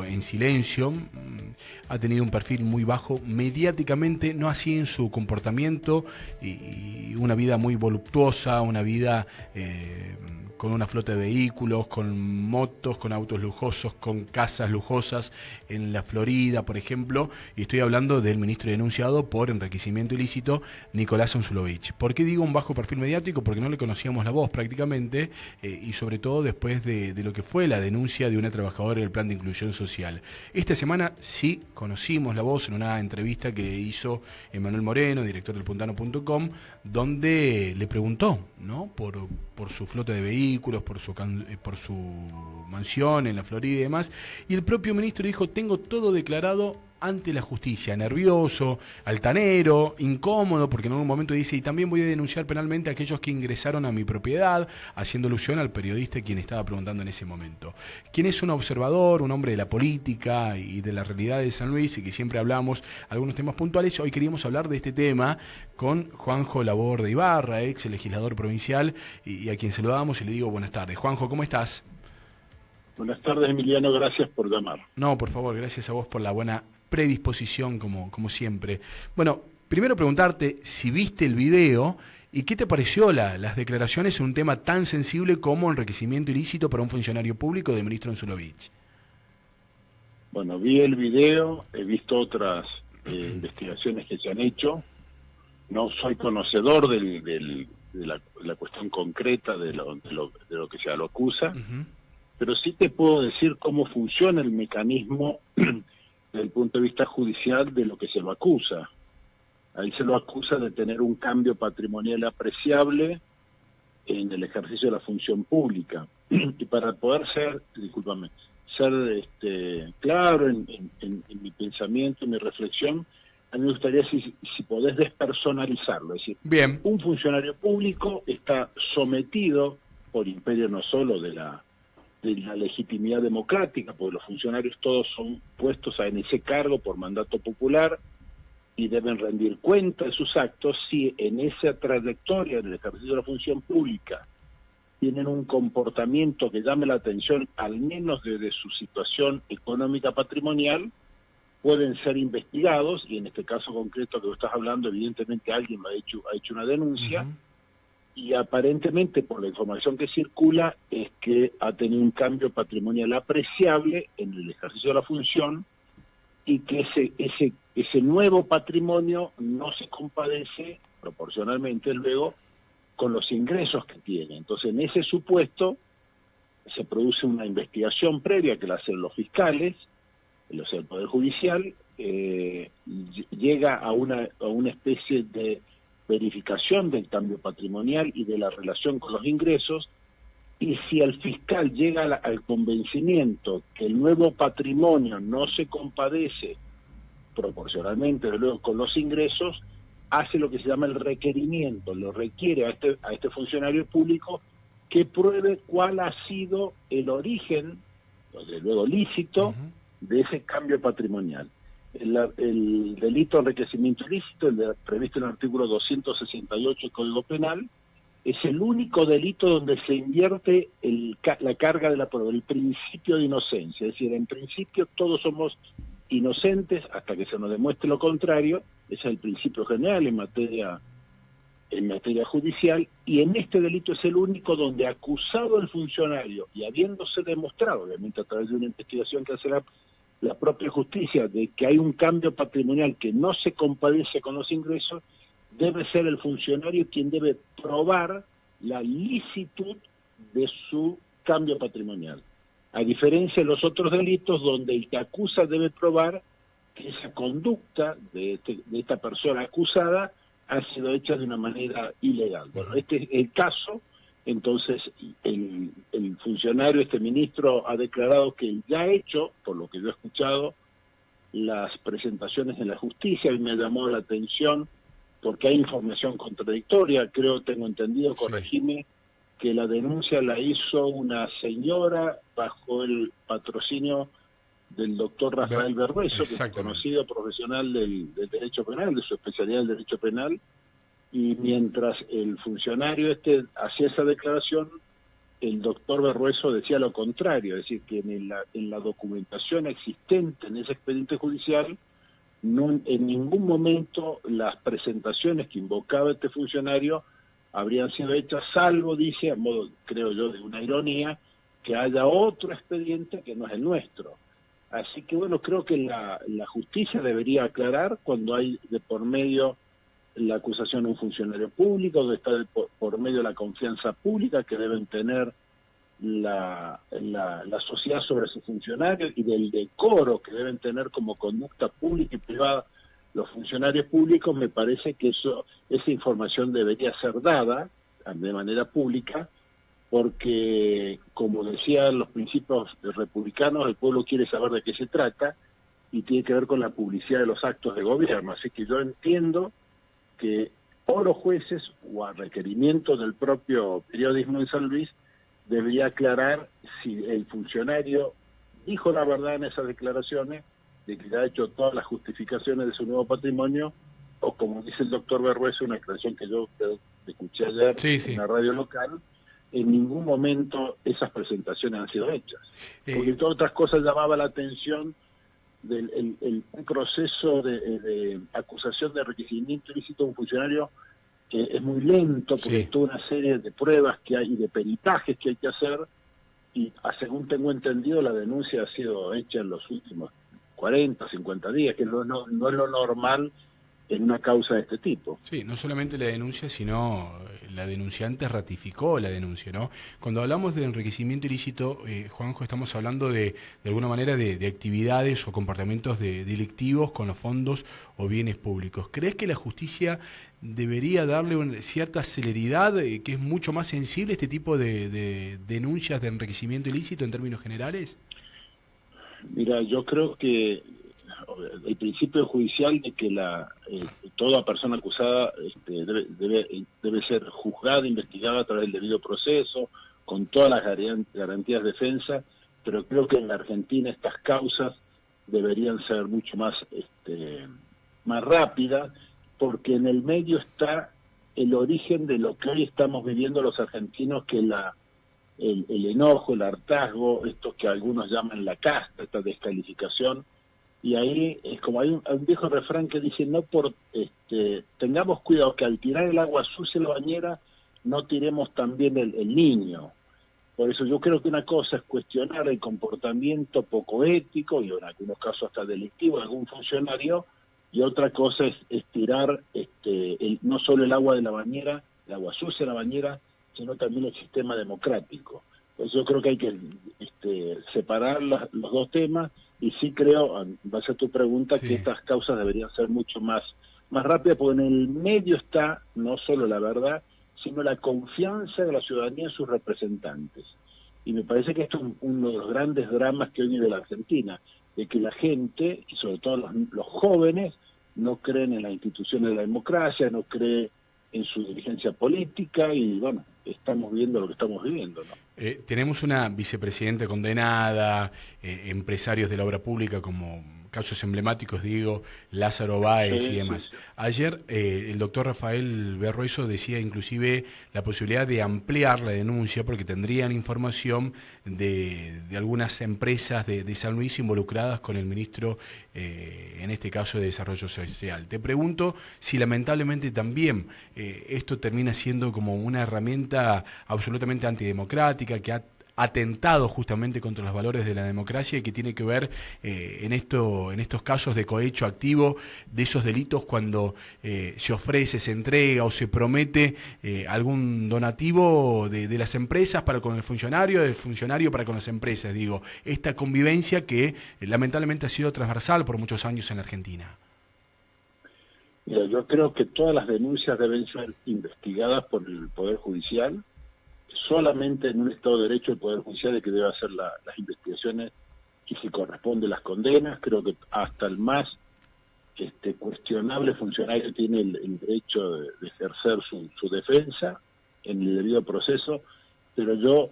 permanecido en silencio, ha tenido un perfil muy bajo mediáticamente, no así en su comportamiento, y una vida muy voluptuosa, una vida con una flota de vehículos, con motos, con autos lujosos, con casas lujosas en la Florida, por ejemplo, y estoy hablando del ministro denunciado por enriquecimiento ilícito, Nicolás Onzulovich. ¿Por qué digo un bajo perfil mediático? Porque no le conocíamos la voz prácticamente, y sobre todo después de lo que fue la denuncia de una trabajadora del Plan de Inclusión Social. Esta semana sí conocimos la voz en una entrevista que hizo Emanuel Moreno, director del puntano.com, donde le preguntó, ¿no?, por su flota de vehículos, por su mansión en la Florida y demás, y el propio ministro dijo: tengo todo declarado ante la justicia. Nervioso, altanero, incómodo, porque en algún momento dice: y también voy a denunciar penalmente a aquellos que ingresaron a mi propiedad, haciendo alusión al periodista quien estaba preguntando en ese momento. Quien es un observador, un hombre de la política y de la realidad de San Luis, y que siempre hablamos algunos temas puntuales. Hoy queríamos hablar de este tema con Juanjo Laborde Ibarra, ex legislador provincial, y a quien saludamos y le digo buenas tardes. Juanjo, ¿cómo estás? Buenas tardes, Emiliano, gracias por llamar. No, por favor, gracias a vos por la buena predisposición, como siempre. Bueno, primero preguntarte si viste el video y qué te pareció las declaraciones en un tema tan sensible como enriquecimiento ilícito para un funcionario público del ministro Onzulovich. Bueno, vi el video, he visto otras investigaciones que se han hecho. No soy conocedor de la cuestión concreta de lo que se lo acusa, pero sí te puedo decir cómo funciona el mecanismo desde el punto de vista judicial de lo que se lo acusa. Ahí se lo acusa de tener un cambio patrimonial apreciable en el ejercicio de la función pública. Y para poder ser claro en mi pensamiento, en mi reflexión, a mí me gustaría si podés despersonalizarlo. Es decir, bien, un funcionario público está sometido por imperio no solo de la legitimidad democrática, porque los funcionarios todos son puestos en ese cargo por mandato popular y deben rendir cuenta de sus actos. Si en esa trayectoria, en el ejercicio de la función pública, tienen un comportamiento que llame la atención, al menos desde su situación económica patrimonial, pueden ser investigados, y en este caso concreto que vos estás hablando, evidentemente alguien ha hecho una denuncia, y aparentemente, por la información que circula, es que ha tenido un cambio patrimonial apreciable en el ejercicio de la función, y que ese nuevo patrimonio no se compadece proporcionalmente luego con los ingresos que tiene. Entonces, en ese supuesto se produce una investigación previa que la hacen los fiscales, el Poder Judicial, llega a una especie de verificación del cambio patrimonial y de la relación con los ingresos, y si el fiscal llega al convencimiento que el nuevo patrimonio no se compadece proporcionalmente luego con los ingresos, hace lo que se llama el requerimiento, lo requiere a este funcionario público que pruebe cuál ha sido el origen, desde luego lícito, de ese cambio patrimonial. El delito de enriquecimiento ilícito, previsto en el artículo 268 del Código Penal, es el único delito donde se invierte la carga de la prueba, el principio de inocencia. Es decir, en principio todos somos inocentes hasta que se nos demuestre lo contrario. Ese es el principio general en materia judicial, y en este delito es el único donde, acusado el funcionario y habiéndose demostrado, obviamente a través de una investigación que hace la propia justicia, de que hay un cambio patrimonial que no se compadece con los ingresos, debe ser el funcionario quien debe probar la licitud de su cambio patrimonial. A diferencia de los otros delitos, donde el que acusa debe probar que esa conducta de esta persona acusada ha sido hecha de una manera ilegal. Bueno, este es el caso. Entonces, el funcionario, este ministro, ha declarado que ya ha hecho, por lo que yo he escuchado, las presentaciones en la justicia, y me llamó la atención porque hay información contradictoria. Tengo entendido, corregime, que la denuncia la hizo una señora bajo el patrocinio del doctor Rafael Berrueso, que es un conocido profesional del derecho penal, de su especialidad del derecho penal, y mientras el funcionario hacía esa declaración, el doctor Berrueso decía lo contrario, es decir, que en la documentación existente en ese expediente judicial, en ningún momento las presentaciones que invocaba este funcionario habrían sido hechas, salvo, dice, a modo, creo yo, de una ironía, que haya otro expediente que no es el nuestro. Así que bueno, creo que la justicia debería aclarar cuando hay de por medio la acusación de un funcionario público, donde está por medio la confianza pública que deben tener la sociedad sobre su funcionario y del decoro que deben tener como conducta pública y privada los funcionarios públicos. Me parece que esa información debería ser dada de manera pública, porque, como decían los principios republicanos, el pueblo quiere saber de qué se trata y tiene que ver con la publicidad de los actos de gobierno. Así que yo entiendo que o los jueces, o a requerimiento del propio periodismo en San Luis, debería aclarar si el funcionario dijo la verdad en esas declaraciones, de que ya ha hecho todas las justificaciones de su nuevo patrimonio, o como dice el doctor Berrueso, una expresión que yo escuché ayer en la radio local, en ningún momento esas presentaciones han sido hechas. Porque entre otras cosas llamaba la atención un proceso de acusación de enriquecimiento ilícito de un funcionario que es muy lento, porque hay toda una serie de pruebas que hay y de peritajes que hay que hacer, y según tengo entendido la denuncia ha sido hecha en los últimos 40, 50 días, que no es lo normal en una causa de este tipo. Sí, no solamente la denuncia, sino la denunciante ratificó la denuncia, ¿no? Cuando hablamos de enriquecimiento ilícito, Juanjo, estamos hablando de alguna manera de actividades o comportamientos delictivos con los fondos o bienes públicos. ¿Crees que la justicia debería darle cierta celeridad, que es mucho más sensible este tipo de denuncias de enriquecimiento ilícito en términos generales? Mira, yo creo que el principio judicial de que toda persona acusada debe ser juzgada, investigada a través del debido proceso, con todas las garantías de defensa, pero creo que en la Argentina estas causas deberían ser mucho más rápidas, porque en el medio está el origen de lo que hoy estamos viviendo los argentinos, que el enojo, el hartazgo, esto que algunos llaman la casta, esta descalificación. Y ahí es como hay un viejo refrán que dice, tengamos cuidado que al tirar el agua sucia en la bañera no tiremos también el niño. Por eso yo creo que una cosa es cuestionar el comportamiento poco ético y en algunos casos hasta delictivo de algún funcionario, y otra cosa es tirar no solo el agua de la bañera, el agua sucia de la bañera, sino también el sistema democrático. Pues yo creo que hay que separar los dos temas, y sí creo, en base a tu pregunta, que estas causas deberían ser mucho más rápidas, porque en el medio está no solo la verdad, sino la confianza de la ciudadanía en sus representantes. Y me parece que esto es uno de los grandes dramas que hoy vive la Argentina, de que la gente, y sobre todo los jóvenes, no creen en las instituciones de la democracia, no creen en su dirigencia política, y bueno, estamos viendo lo que estamos viviendo, ¿no? Tenemos una vicepresidenta condenada, empresarios de la obra pública como casos emblemáticos, digo, Lázaro Báez y demás. Sí. Ayer el doctor Rafael Berrueso decía inclusive la posibilidad de ampliar la denuncia porque tendrían información de algunas empresas de San Luis involucradas con el ministro, en este caso de Desarrollo Social. Te pregunto si lamentablemente también esto termina siendo como una herramienta absolutamente antidemocrática que ha atentado justamente contra los valores de la democracia y que tiene que ver en estos casos de cohecho activo, de esos delitos cuando se ofrece, se entrega o se promete algún donativo de las empresas para con el funcionario, del funcionario para con las empresas. Digo, esta convivencia que lamentablemente ha sido transversal por muchos años en la Argentina. Mira, yo creo que todas las denuncias deben ser investigadas por el Poder Judicial. Solamente en un Estado de Derecho el Poder Judicial es que debe hacer las investigaciones y si corresponde las condenas. Creo que hasta el más cuestionable funcionario tiene el derecho de ejercer su defensa en el debido proceso, pero yo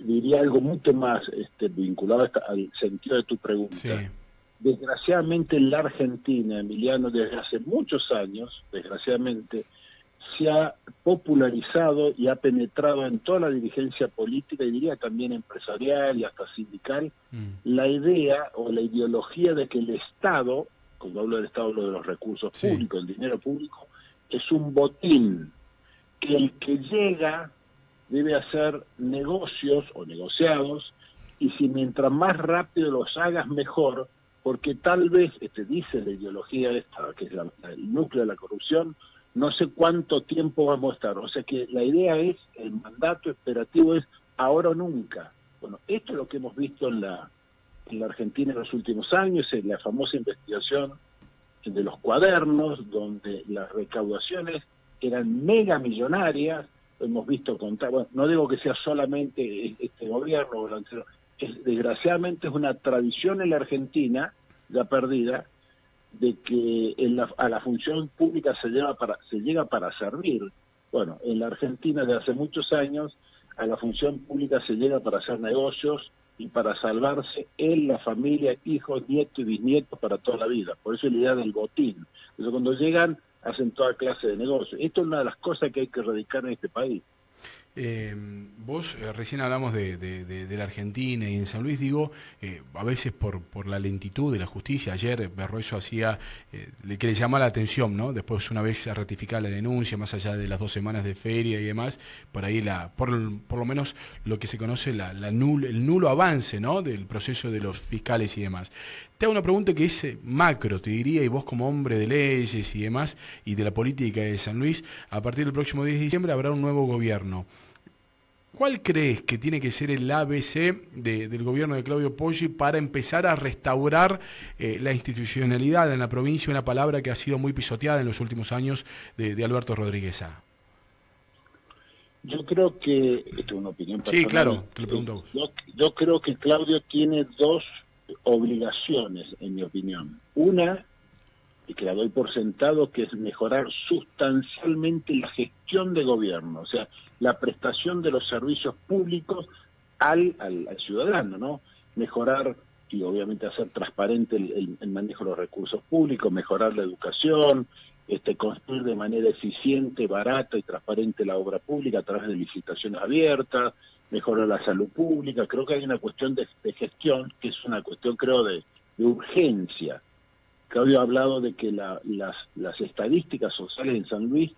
diría algo mucho más vinculado al sentido de tu pregunta. Sí. Desgraciadamente en la Argentina, Emiliano, desde hace muchos años, desgraciadamente, se ha popularizado y ha penetrado en toda la dirigencia política y diría también empresarial y hasta sindical la idea o la ideología de que el Estado, cuando hablo del Estado hablo de los recursos públicos, el dinero público, es un botín, que el que llega debe hacer negocios o negociados, y si mientras más rápido los hagas mejor, porque tal vez, dice la ideología esta, que es el núcleo de la corrupción, no sé cuánto tiempo vamos a estar. O sea que la idea es, el mandato esperativo es ahora o nunca. Bueno, esto es lo que hemos visto en la Argentina en los últimos años, en la famosa investigación de los cuadernos, donde las recaudaciones eran mega millonarias. Hemos visto contar, bueno, no digo que sea solamente este gobierno o el anterior, desgraciadamente es una tradición en la Argentina, ya perdida, de que a la función pública se llega para servir. Bueno, en la Argentina de hace muchos años a la función pública se llega para hacer negocios y para salvarse él, la familia, hijos, nietos y bisnietos para toda la vida. Por eso es la idea del botín. Entonces cuando llegan hacen toda clase de negocios. Esto es una de las cosas que hay que erradicar en este país. Vos recién hablamos de la Argentina y en San Luis, digo, a veces por la lentitud de la justicia. Ayer Berroeso hacía, que le llama la atención, ¿no? Después, una vez ratificada la denuncia, más allá de las 2 semanas de feria y demás, por ahí por lo menos lo que se conoce el nulo avance, ¿no? Del proceso de los fiscales y demás. Te hago una pregunta que es macro, te diría, y vos como hombre de leyes y demás, y de la política de San Luis, a partir del próximo 10 de diciembre habrá un nuevo gobierno. ¿Cuál crees que tiene que ser el ABC del gobierno de Claudio Poggi para empezar a restaurar la institucionalidad en la provincia, una palabra que ha sido muy pisoteada en los últimos años de Alberto Rodríguez A? Yo creo que, esto es una opinión personal. Sí, claro, te lo pregunto a vos. Yo creo que Claudio tiene 2 obligaciones, en mi opinión. Una, y que la doy por sentado, que es mejorar sustancialmente la gestión de gobierno, o sea, la prestación de los servicios públicos al ciudadano, ¿no? Mejorar y obviamente hacer transparente el manejo de los recursos públicos, mejorar la educación, construir de manera eficiente, barata y transparente la obra pública a través de licitaciones abiertas, mejorar la salud pública. Creo que hay una cuestión de gestión, que es una cuestión, creo, de urgencia. Claudio ha hablado de que las estadísticas sociales en San Luis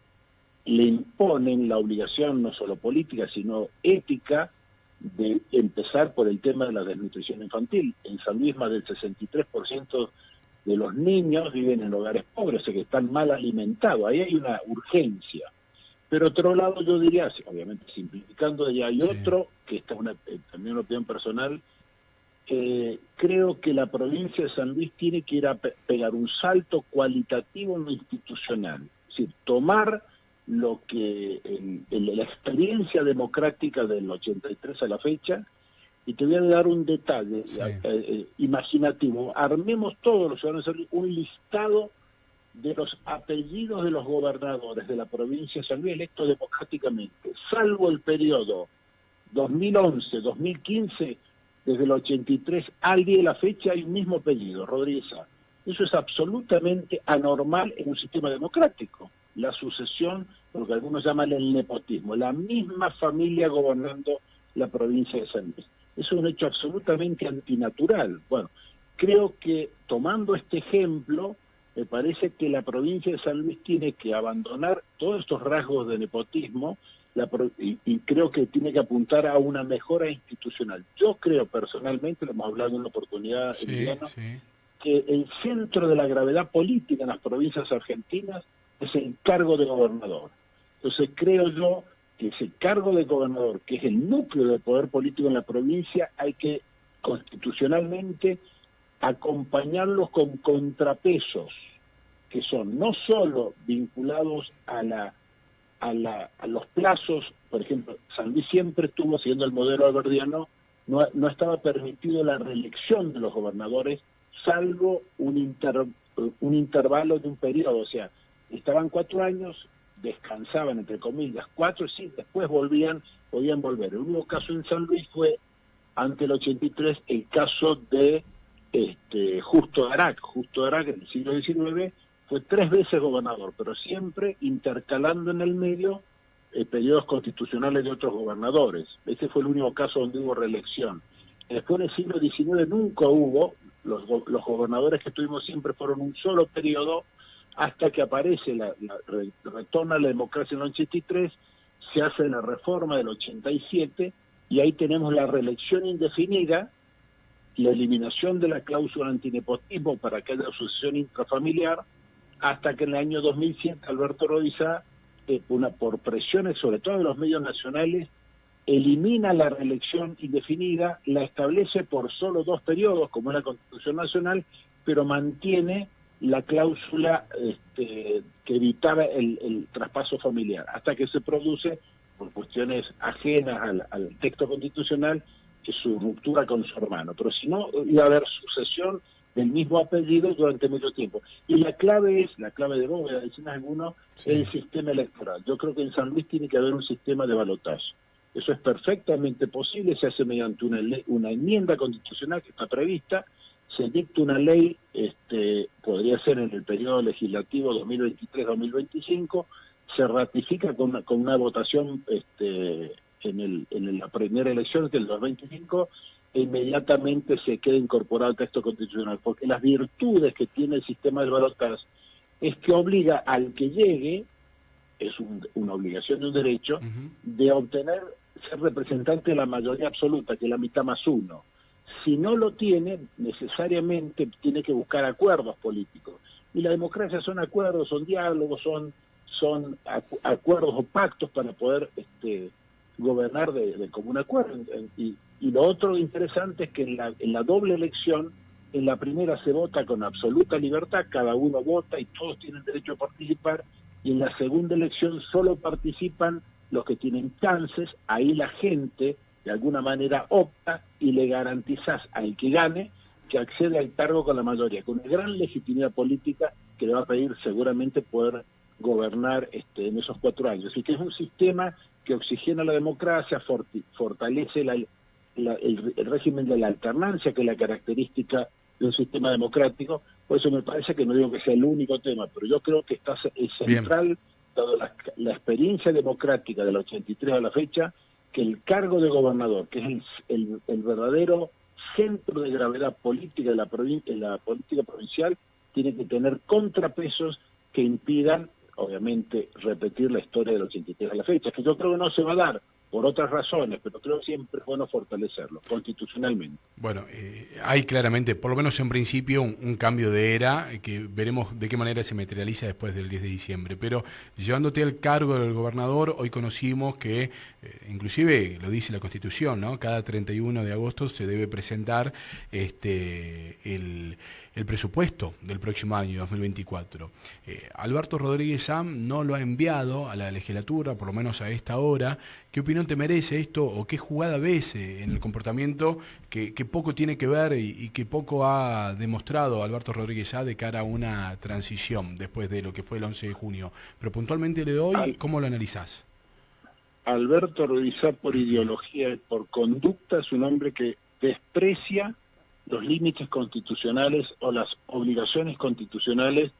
le imponen la obligación, no solo política, sino ética, de empezar por el tema de la desnutrición infantil. En San Luis más del 63% de los niños viven en hogares pobres, o sea que están mal alimentados. Ahí hay una urgencia. Pero otro lado yo diría, obviamente simplificando, ya hay otro, que esta es también una opinión personal, creo que la provincia de San Luis tiene que ir a pegar un salto cualitativo en lo institucional, es decir, tomar lo que la experiencia democrática del 83 a la fecha, y te voy a dar un detalle imaginativo. Armemos todos los ciudadanos de San Luis un listado de los apellidos de los gobernadores de la provincia de San Luis electos democráticamente, salvo el periodo 2011-2015, desde el 83 al día de la fecha hay un mismo apellido, Rodríguez A. Eso es absolutamente anormal en un sistema democrático. La sucesión, lo que algunos llaman el nepotismo, la misma familia gobernando la provincia de San Luis. Eso es un hecho absolutamente antinatural. Bueno, creo que tomando este ejemplo, me parece que la provincia de San Luis tiene que abandonar todos estos rasgos de nepotismo y creo que tiene que apuntar a una mejora institucional. Yo creo personalmente, lo hemos hablado en una oportunidad, Emiliano, que el centro de la gravedad política en las provincias argentinas es el cargo de gobernador. Entonces creo yo que ese cargo de gobernador, que es el núcleo del poder político en la provincia, hay que constitucionalmente acompañarlos con contrapesos, que son no solo vinculados a los plazos. Por ejemplo, San Luis siempre estuvo, siguiendo el modelo alberdiano, no estaba permitido la reelección de los gobernadores, salvo un intervalo de un periodo, o sea, estaban 4 años, descansaban, entre comillas, 4, sí, después podían volver. El único caso en San Luis fue, ante el 83, el caso de Justo Darac en el siglo XIX, fue 3 veces gobernador, pero siempre intercalando en el medio periodos constitucionales de otros gobernadores. Ese fue el único caso donde hubo reelección. Después en el siglo XIX nunca hubo, los gobernadores que tuvimos siempre fueron un solo periodo, hasta que aparece, retorna la democracia en el 83, se hace la reforma del 87, y ahí tenemos la reelección indefinida, la eliminación de la cláusula antinepotismo para que haya sucesión intrafamiliar, hasta que en el año 2007 Alberto Rodríguez, por presiones sobre todo de los medios nacionales, elimina la reelección indefinida, la establece por solo 2 periodos, como es la Constitución Nacional, pero mantiene la cláusula que evitaba el traspaso familiar, hasta que se produce, por cuestiones ajenas al texto constitucional, que su ruptura con su hermano. Pero si no, iba a haber sucesión del mismo apellido durante mucho tiempo. Y la clave de bóveda, dicen algunos, sí, es el sistema electoral. Yo creo que en San Luis tiene que haber un sistema de balotaje. Eso es perfectamente posible, se hace mediante una enmienda constitucional que está prevista, se dicta una ley, podría ser en el periodo legislativo 2023-2025, se ratifica con una votación en la primera elección del 2025, e inmediatamente se queda incorporado al texto constitucional, porque las virtudes que tiene el sistema de balotaje es que obliga al que llegue, es una obligación de un derecho, de obtener ser representante de la mayoría absoluta, que es la mitad más uno. Si no lo tiene, necesariamente tiene que buscar acuerdos políticos. Y la democracia son acuerdos, son diálogos, son acuerdos o pactos para poder gobernar de común acuerdo. Y lo otro interesante es que en la doble elección, en la primera se vota con absoluta libertad, cada uno vota y todos tienen derecho a participar, y en la segunda elección solo participan los que tienen chances. Ahí la gente de alguna manera opta y le garantizás al que gane que accede al cargo con la mayoría, con una gran legitimidad política que le va a pedir seguramente poder gobernar en esos 4 años. Así que es un sistema que oxigena la democracia, fortalece el régimen de la alternancia, que es la característica de un sistema democrático. Por eso me parece que no digo que sea el único tema, pero yo creo que es central, dada la experiencia democrática del 83 a la fecha, que el cargo de gobernador, que es el verdadero centro de gravedad política de la política provincial, tiene que tener contrapesos que impidan, obviamente, repetir la historia del 83 a la fecha, que yo creo que no se va a dar por otras razones, pero creo que siempre es bueno fortalecerlo constitucionalmente. Bueno, hay claramente, por lo menos en principio, un cambio de era que veremos de qué manera se materializa después del 10 de diciembre. Pero llevándote al cargo del gobernador, hoy conocimos que, inclusive lo dice la Constitución, ¿no? Cada 31 de agosto se debe presentar el presupuesto del próximo año, 2024. Alberto Rodríguez Sam no lo ha enviado a la legislatura, por lo menos a esta hora. ¿Qué opinión te merece esto o qué jugada ves en el comportamiento que poco tiene que ver y que poco ha demostrado Alberto Rodríguez Sam de cara a una transición después de lo que fue el 11 de junio? Pero puntualmente le doy, ¿cómo lo analizás? Alberto Rodríguez Sam, por ideología y por conducta, es un hombre que desprecia los límites constitucionales o las obligaciones constitucionales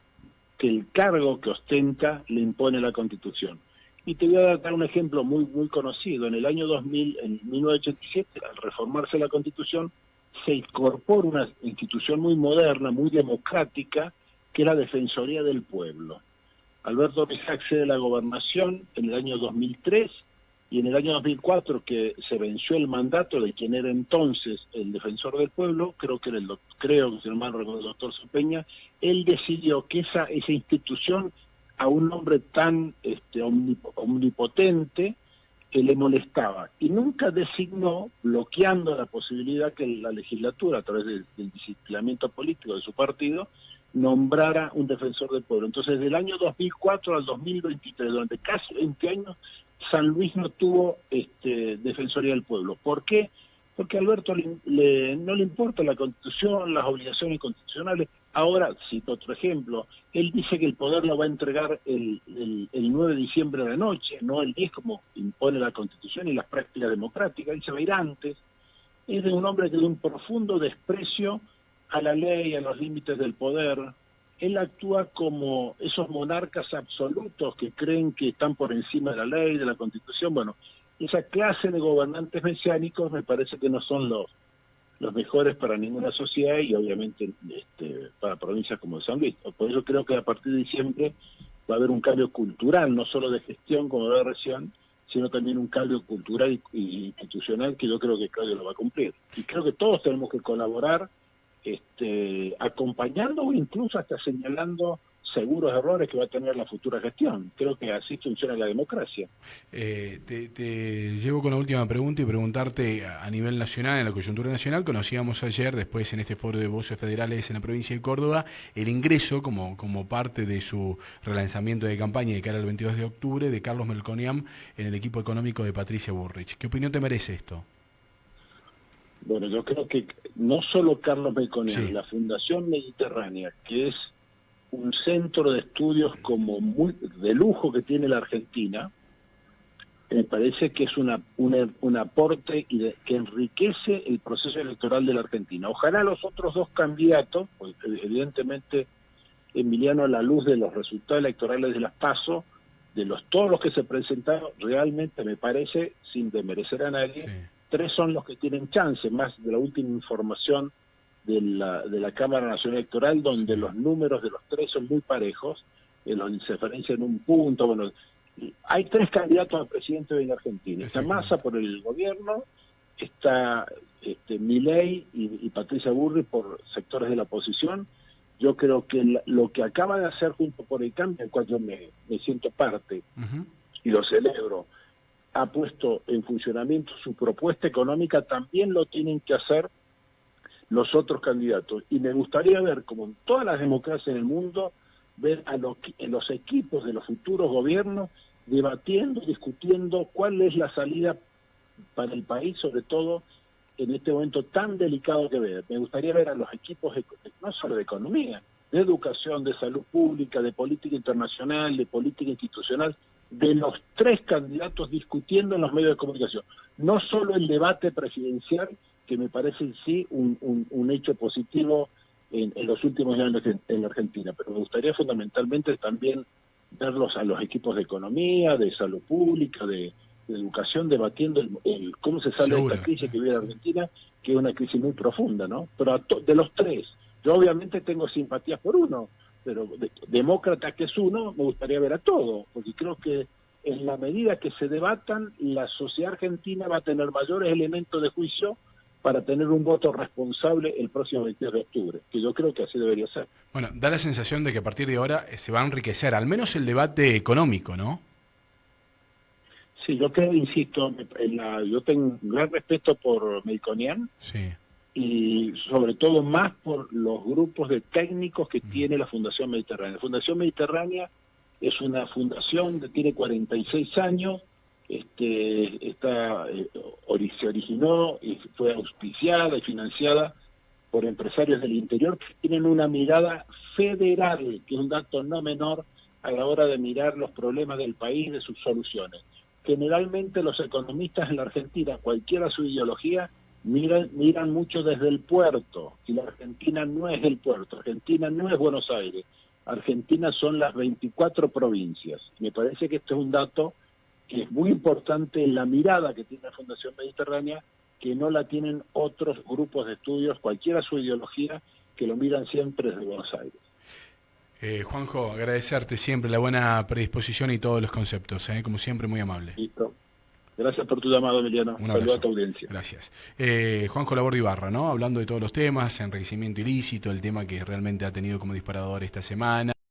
que el cargo que ostenta le impone la Constitución. Y te voy a dar un ejemplo muy conocido. En el año 2000, en 1987, al reformarse la Constitución, se incorpora una institución muy moderna, muy democrática, que es la Defensoría del Pueblo. Alberto Rodríguez accede a la gobernación en el año 2003, y en el año 2004, que se venció el mandato de quien era entonces el defensor del pueblo, creo que si no mal recuerdo, el doctor Sopeña, él decidió que esa institución, a un hombre tan omnipotente, que le molestaba, y nunca designó, bloqueando la posibilidad que la legislatura, a través del disciplinamiento político de su partido, nombrara un defensor del pueblo. Entonces, del año 2004 al 2023, durante casi 20 años, San Luis no tuvo Defensoría del Pueblo. ¿Por qué? Porque a Alberto no le importa la Constitución, las obligaciones constitucionales. Ahora, cito otro ejemplo, él dice que el poder lo va a entregar el 9 de diciembre de la noche, no el 10 como impone la Constitución y las prácticas democráticas. Él se va a ir antes. Es de un hombre que tiene un profundo desprecio a la ley, a los límites del poder. él actúa como esos monarcas absolutos que creen que están por encima de la ley, de la Constitución. Bueno, esa clase de gobernantes mesiánicos me parece que no son los mejores para ninguna sociedad y obviamente para provincias como San Luis. Por eso creo que a partir de diciembre va a haber un cambio cultural, no solo de gestión como de recién, sino también un cambio cultural y institucional que yo creo que Claudio lo va a cumplir. Y creo que todos tenemos que colaborar acompañando o incluso hasta señalando seguros errores que va a tener la futura gestión. Creo que así funciona la democracia. Te llevo con la última pregunta y preguntarte a nivel nacional, en la coyuntura nacional, conocíamos ayer, después en este foro de voces federales en la provincia de Córdoba, el ingreso como parte de su relanzamiento de campaña de cara al 22 de octubre de Carlos Melconian en el equipo económico de Patricia Bullrich. ¿Qué opinión te merece esto? Bueno, yo creo que no solo Carlos Melconian, sí. La Fundación Mediterránea, que es un centro de estudios como muy de lujo que tiene la Argentina, me parece que es un aporte que enriquece el proceso electoral de la Argentina. Ojalá los otros dos candidatos, pues evidentemente Emiliano, a la luz de los resultados electorales de las PASO, todos los que se presentaron, realmente me parece, sin desmerecer a nadie, sí. 3 son los que tienen chance, más de la última información de la Cámara Nacional Electoral, donde los números de los 3 son muy parejos, los diferencian en un punto. Bueno, hay 3 candidatos a presidente de la Argentina. Está Massa por el gobierno, está Milei y Patricia Bullrich por sectores de la oposición. Yo creo que lo que acaba de hacer Juntos por el Cambio, en cual yo me siento parte y lo celebro, ha puesto en funcionamiento su propuesta económica, también lo tienen que hacer los otros candidatos. Y me gustaría ver, como en todas las democracias en el mundo, ver en los equipos de los futuros gobiernos debatiendo, discutiendo cuál es la salida para el país, sobre todo en este momento tan delicado que ve. Me gustaría ver a los equipos no solo de economía, de educación, de salud pública, de política internacional, de política institucional, de los 3 candidatos discutiendo en los medios de comunicación. No solo el debate presidencial, que me parece en sí un hecho positivo en los últimos años en la Argentina, pero me gustaría fundamentalmente también verlos a los equipos de economía, de salud pública, de educación, debatiendo cómo se sale de esta crisis que vive la Argentina, que es una crisis muy profunda, ¿no? Pero de los 3, yo obviamente tengo simpatías por uno, pero demócrata que es uno, me gustaría ver a todo, porque creo que en la medida que se debatan, la sociedad argentina va a tener mayores elementos de juicio para tener un voto responsable el próximo 22 de octubre, que yo creo que así debería ser. Bueno, da la sensación de que a partir de ahora se va a enriquecer, al menos el debate económico, ¿no? Sí, yo creo, insisto, yo tengo un gran respeto por Melconian, sí. Y sobre todo más por los grupos de técnicos que tiene la Fundación Mediterránea. La Fundación Mediterránea es una fundación que tiene 46 años, se originó y fue auspiciada y financiada por empresarios del interior que tienen una mirada federal, que es un dato no menor a la hora de mirar los problemas del país, de sus soluciones. Generalmente los economistas en la Argentina, cualquiera su ideología, miran mucho desde el puerto, y la Argentina no es el puerto, Argentina no es Buenos Aires, Argentina son las 24 provincias. Me parece que este es un dato que es muy importante en la mirada que tiene la Fundación Mediterránea, que no la tienen otros grupos de estudios, cualquiera su ideología, que lo miran siempre desde Buenos Aires. Juanjo, agradecerte siempre la buena predisposición y todos los conceptos, como siempre muy amable. Listo. Gracias por tu llamado, Emiliano. Saludos a tu audiencia. Gracias. Juanjo Laborde Ibarra, ¿no? Hablando de todos los temas, enriquecimiento ilícito, el tema que realmente ha tenido como disparador esta semana.